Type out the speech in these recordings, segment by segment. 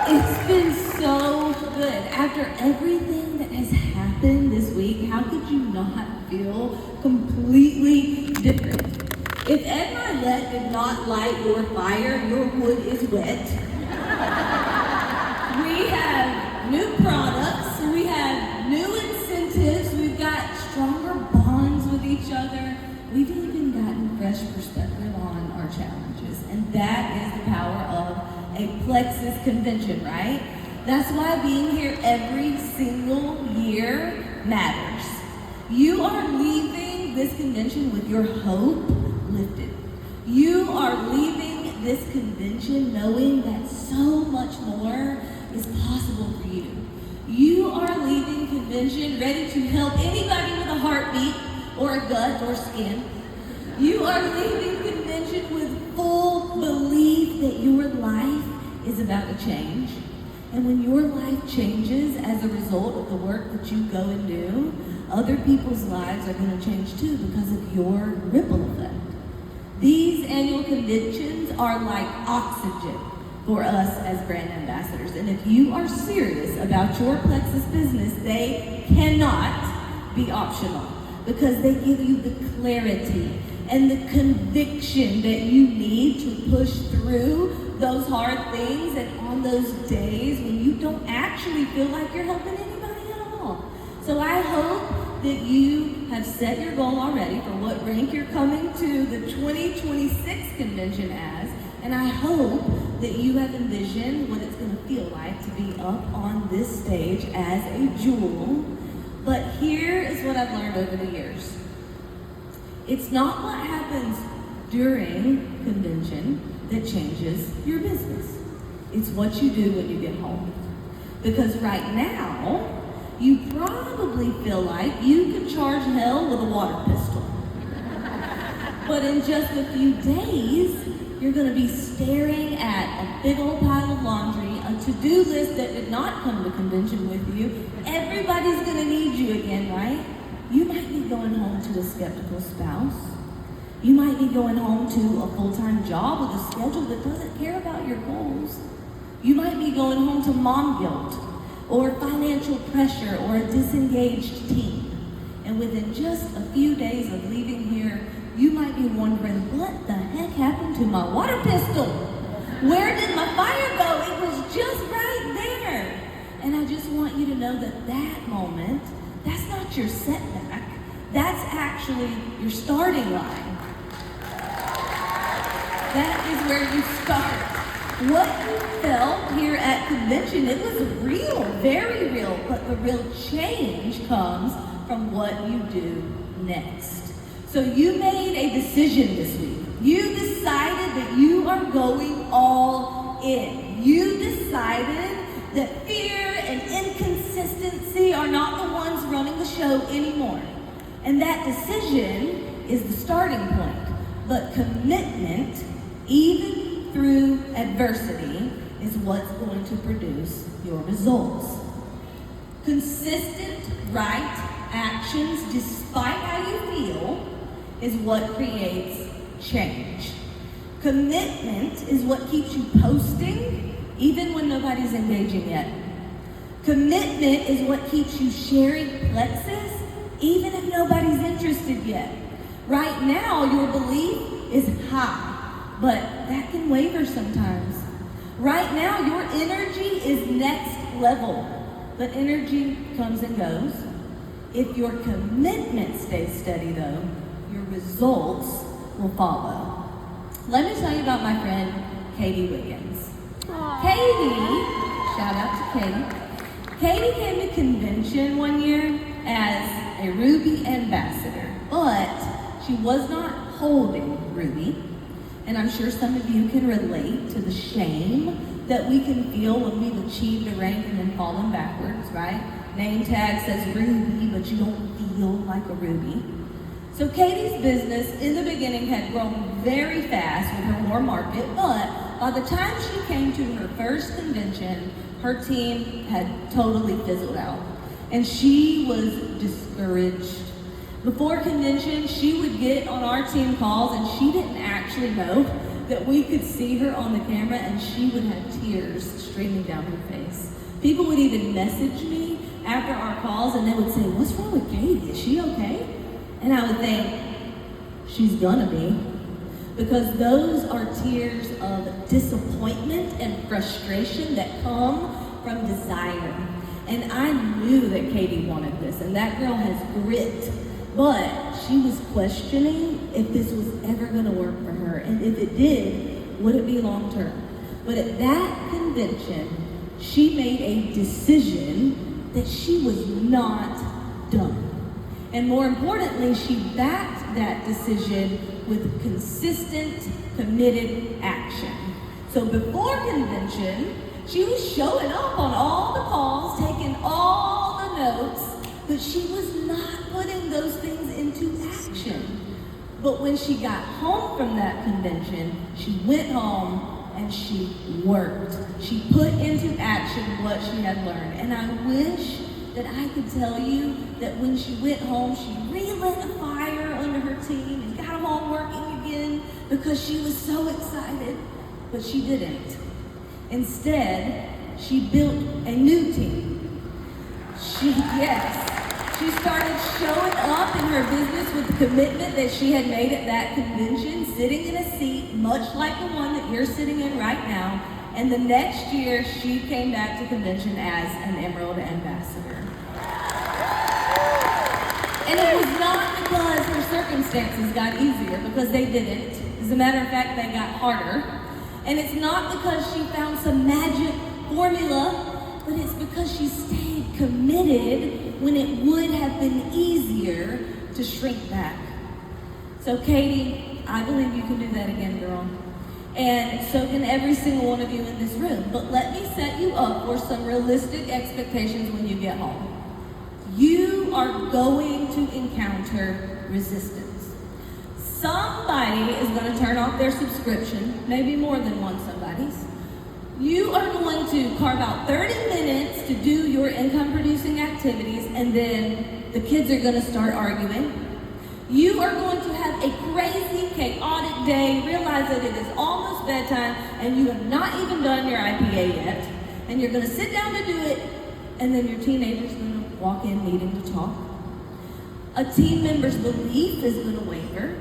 It's been so good. After everything that has happened this week, how could you not feel completely different? If Ed Milet did not light your fire, your wood is wet. We have new products, we have new incentives, we've got stronger bonds with each other. We've even gotten fresh perspective on our challenges, and that is the power of a Plexus convention, right? That's why being here every single year matters. You are leaving this convention with your hope lifted. You are leaving this convention knowing that so much more is possible for you. You are leaving convention ready to help anybody with a heartbeat or a gut or skin. You are leaving convention with full belief that your life is about to change. And when your life changes as a result of the work that you go and do, other people's lives are going to change too because of your ripple effect. These annual conventions are like oxygen for us as brand ambassadors. And if you are serious about your Plexus business, they cannot be optional because they give you the clarity and the conviction that you need to push through those hard things and on those days when you don't actually feel like you're helping anybody at all. So I hope that you have set your goal already for what rank you're coming to the 2026 convention as, and I hope that you have envisioned what it's going to feel like to be up on this stage as a jewel. But here is what I've learned over the years. It's not what happens during convention that changes your business. It's what you do when you get home. Because right now, you probably feel like you can charge hell with a water pistol. But in just a few days, you're going to be staring at a big old pile of laundry, a to-do list that did not come to convention with you. Everybody's going to need you again, right? You might be going home to a skeptical spouse. You might be going home to a full-time job with a schedule that doesn't care about your goals. You might be going home to mom guilt or financial pressure or a disengaged team. And within just a few days of leaving here, you might be wondering, what the heck happened to my water pistol? Where did my fire go? It was just right there. And I just want you to know that that moment, that's not your setback. That's actually your starting line. That is where you start. What you felt here at convention, it was real, very real, but the real change comes from what you do next. So you made a decision this week. You decided that you are going all in. You decided that fear and inconsistency are not the ones running the show anymore. And that decision is the starting point. But commitment, even through adversity, is what's going to produce your results. Consistent, right actions, despite how you feel, is what creates change. Commitment is what keeps you posting, even when nobody's engaging yet. Commitment is what keeps you sharing Plexus, even if nobody's interested yet. Right now, your belief is high, but that can waver sometimes. Right now, your energy is next level, but energy comes and goes. If your commitment stays steady, though, your results will follow. Let me tell you about my friend, Katie Wiggins. Aww. Katie, shout out to Katie. Katie came to convention one year as a Ruby ambassador, but she was not holding Ruby. And I'm sure some of you can relate to the shame that we can feel when we've achieved a rank and then fallen backwards, right? Name tag says Ruby, but you don't feel like a Ruby. So Katie's business in the beginning had grown very fast with her warm market, but by the time she came to her first convention, her team had totally fizzled out. And she was discouraged. Before convention, she would get on our team calls and she didn't actually know that we could see her on the camera and she would have tears streaming down her face. People would even message me after our calls and they would say, "What's wrong with Katie? Is she okay?" And I would think, she's gonna be. Because those are tears of disappointment and frustration that come from desire. And I knew that Katie wanted this, and that girl has grit. But she was questioning if this was ever gonna work for her. And if it did, would it be long term? But at that convention, she made a decision that she was not done. And more importantly, she backed that decision with consistent, committed action. So before convention, she was showing up on all the calls, taking all the notes, but she was not putting those things into action. But when she got home from that convention, she went home and she worked. She put into action what she had learned. And I wish that I could tell you that when she went home, she relit a fire under her team and got them all working again because she was so excited, but she didn't. Instead, she built a new team. She started showing up in her business with the commitment that she had made at that convention, sitting in a seat much like the one that you're sitting in right now. And the next year, she came back to convention as an Emerald Ambassador. And it was not because her circumstances got easier, because they didn't. As a matter of fact, they got harder. And it's not because she found some magic formula, but it's because she stayed committed when it would have been easier to shrink back. So Katie, I believe you can do that again, girl. And so can every single one of you in this room. But let me set you up for some realistic expectations when you get home. You are going to encounter resistance. Somebody is going to turn off their subscription, maybe more than one somebody's. You are going to carve out 30 minutes to do your income producing activities, and then the kids are going to start arguing. You are going to have a crazy, chaotic day, realize that it is almost bedtime, and you have not even done your IPA yet, and you're going to sit down to do it, and then your teenager's going to walk in needing to talk. A team member's belief is going to waver.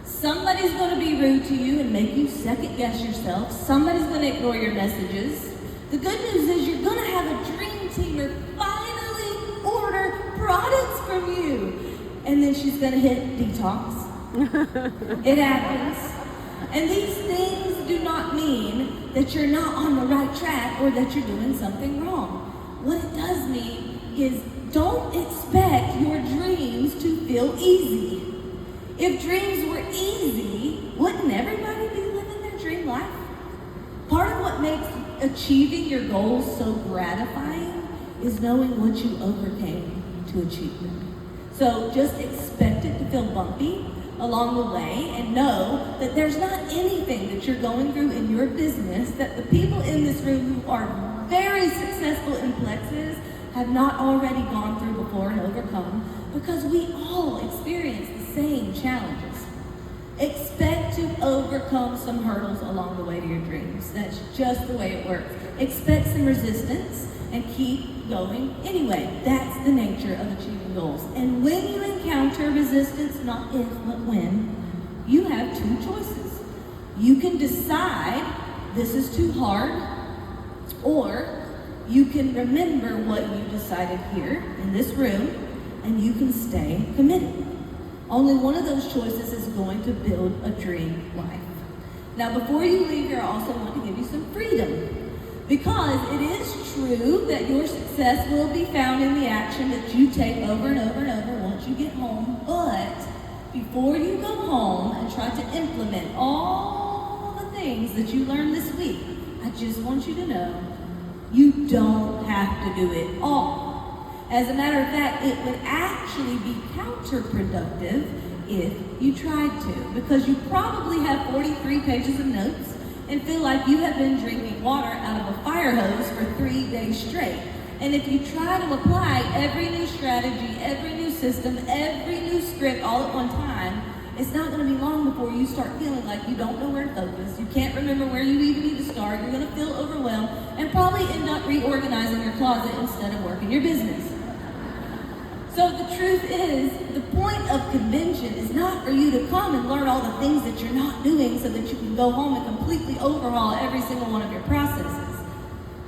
Somebody's going to be rude to you and make you second guess yourself. Somebody's going to ignore your messages. The good news is you're going to have a dream teamer finally order products from you. And then she's going to hit detox. It happens. And these things do not mean that you're not on the right track or that you're doing something wrong. What it does mean is don't expect your dreams to feel easy. If dreams were easy, wouldn't everybody be living their dream life? Part of what makes achieving your goals so gratifying is knowing what you overcame to achieve them. So just expect it to feel bumpy along the way and know that there's not anything that you're going through in your business that the people in this room who are very successful in Plexus have not already gone through before and overcome, because we all experience the same challenges. Expect to overcome some hurdles along the way to your dreams. That's just the way it works. Expect some resistance and keep going anyway. That's the nature of achieving goals. And when you encounter resistance, not if, but when, you have two choices. You can decide this is too hard, or you can remember what you decided here in this room, and you can stay committed. Only one of those choices is going to build a dream life. Now, before you leave here, I also want to give you some freedom. Because it is true that your success will be found in the action that you take over and over and over once you get home. But before you go home and try to implement all the things that you learned this week, I just want you to know you don't have to do it all. As a matter of fact, it would actually be counterproductive if you tried to, because you probably have 43 pages of notes and feel like you have been drinking water out of a fire hose for 3 days straight. And if you try to apply every new strategy, every new system, every new script all at one time, it's not going to be long before you start feeling like you don't know where to focus. You can't remember where you even need to start. You're going to feel overwhelmed and probably end up reorganizing your closet instead of working your business. So the truth is, the point of convention is not for you to come and learn all the things that you're not doing so that you can go home and completely overhaul every single one of your processes.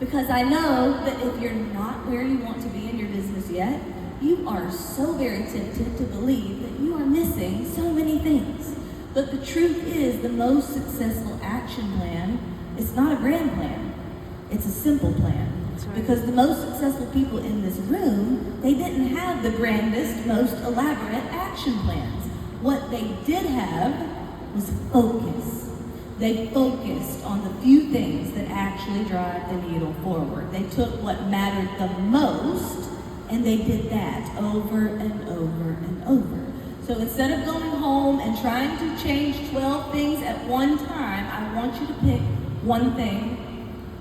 Because I know that if you're not where you want to be in your business yet, you are so very tempted to believe that you are missing so many things. But the truth is, the most successful action plan is not a grand plan. It's a simple plan. Right. Because the most successful people in this room, they didn't have the grandest, most elaborate action plans. What they did have was focus. They focused on the few things that actually drive the needle forward. They took what mattered the most, and they did that over and over and over. So instead of going home and trying to change 12 things at one time, I want you to pick one thing.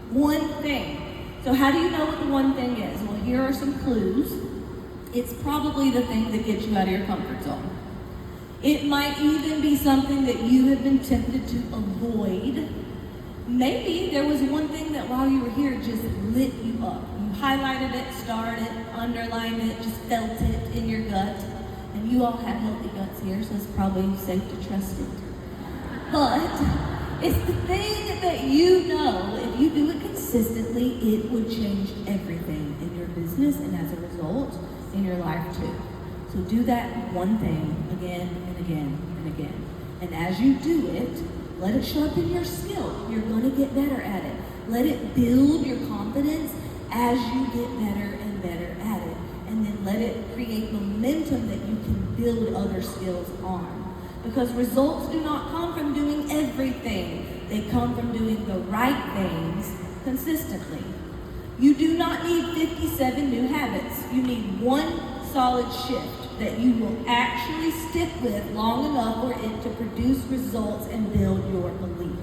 One thing. So how do you know what the one thing is? Well, here are some clues. It's probably the thing that gets you out of your comfort zone. It might even be something that you have been tempted to avoid. Maybe there was one thing that while you were here just lit you up. You highlighted it, starred it, underlined it, just felt it in your gut. And you all have healthy guts here, so it's probably safe to trust it. But it's the thing that you know, if you do it consistently, it would change everything in your business and as a result, in your life too. So do that one thing again and again and again. And as you do it, let it sharpen your skill. You're going to get better at it. Let it build your confidence as you get better and better at it. And then let it create momentum that you can build other skills on. Because results do not come from doing everything. They come from doing the right things consistently. You do not need 57 new habits. You need one solid shift that you will actually stick with long enough for it to produce results and build your belief.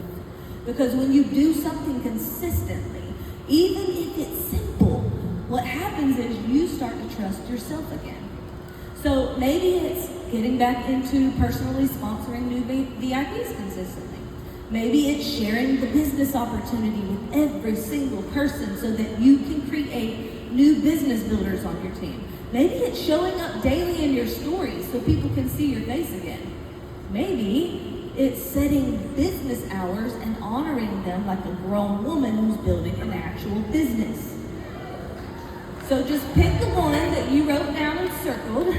Because when you do something consistently, even if it's simple, what happens is you start to trust yourself again. So maybe it's getting back into personally sponsoring new VIPs consistently. Maybe it's sharing the business opportunity with every single person so that you can create new business builders on your team. Maybe it's showing up daily in your stories so people can see your face again. Maybe it's setting business hours and honoring them like a grown woman who's building an actual business. So just pick the one that you wrote down and circled.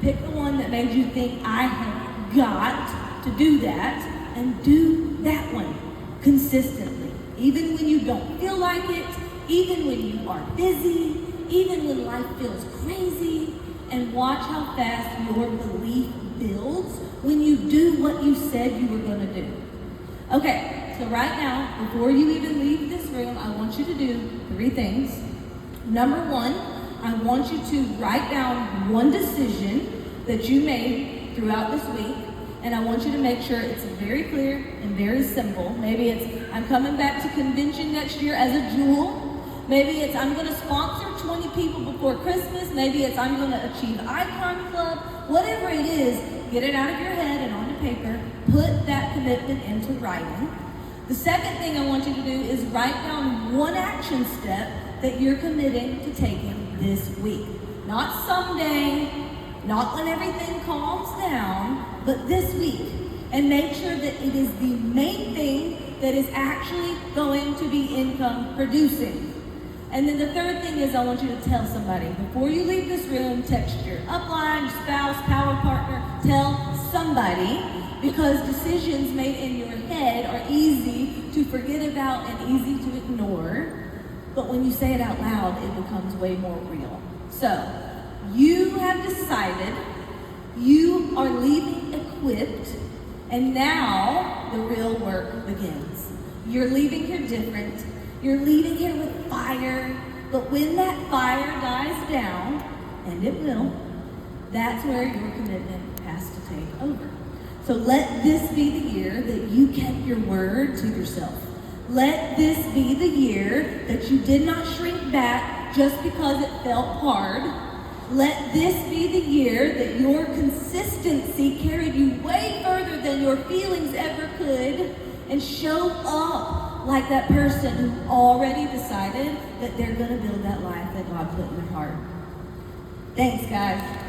Pick the one that made you think, I have got to do that, and do that one consistently. Even when you don't feel like it, even when you are busy, even when life feels crazy, and watch how fast your belief builds when you do what you said you were going to do. Okay, so right now, before you even leave this room, I want you to do 3 things. Number 1, I want you to write down one decision that you made throughout this week, and I want you to make sure it's very clear and very simple. Maybe it's, I'm coming back to convention next year as a jewel. Maybe it's, I'm going to sponsor 20 people before Christmas. Maybe it's, I'm going to achieve Icon Club. Whatever it is, get it out of your head and onto paper. Put that commitment into writing. The second thing I want you to do is write down one action step that you're committing to taking this week. Not someday, not when everything calms down, but this week. And make sure that it is the main thing that is actually going to be income producing. And then the third thing is I want you to tell somebody. Before you leave this room, text your upline, your spouse, power partner, tell somebody, because decisions made in your head are easy to forget about and easy to ignore. But when you say it out loud, it becomes way more real. So, you have decided you are leaving equipped, and now the real work begins. You're leaving here different. You're leaving here with fire. But when that fire dies down, and it will, that's where your commitment has to take over. So let this be the year that you kept your word to yourself. Let this be the year that you did not shrink back just because it felt hard. Let this be the year that your consistency carried you way further than your feelings ever could, and show up like that person who already decided that they're going to build that life that God put in their heart. Thanks, guys.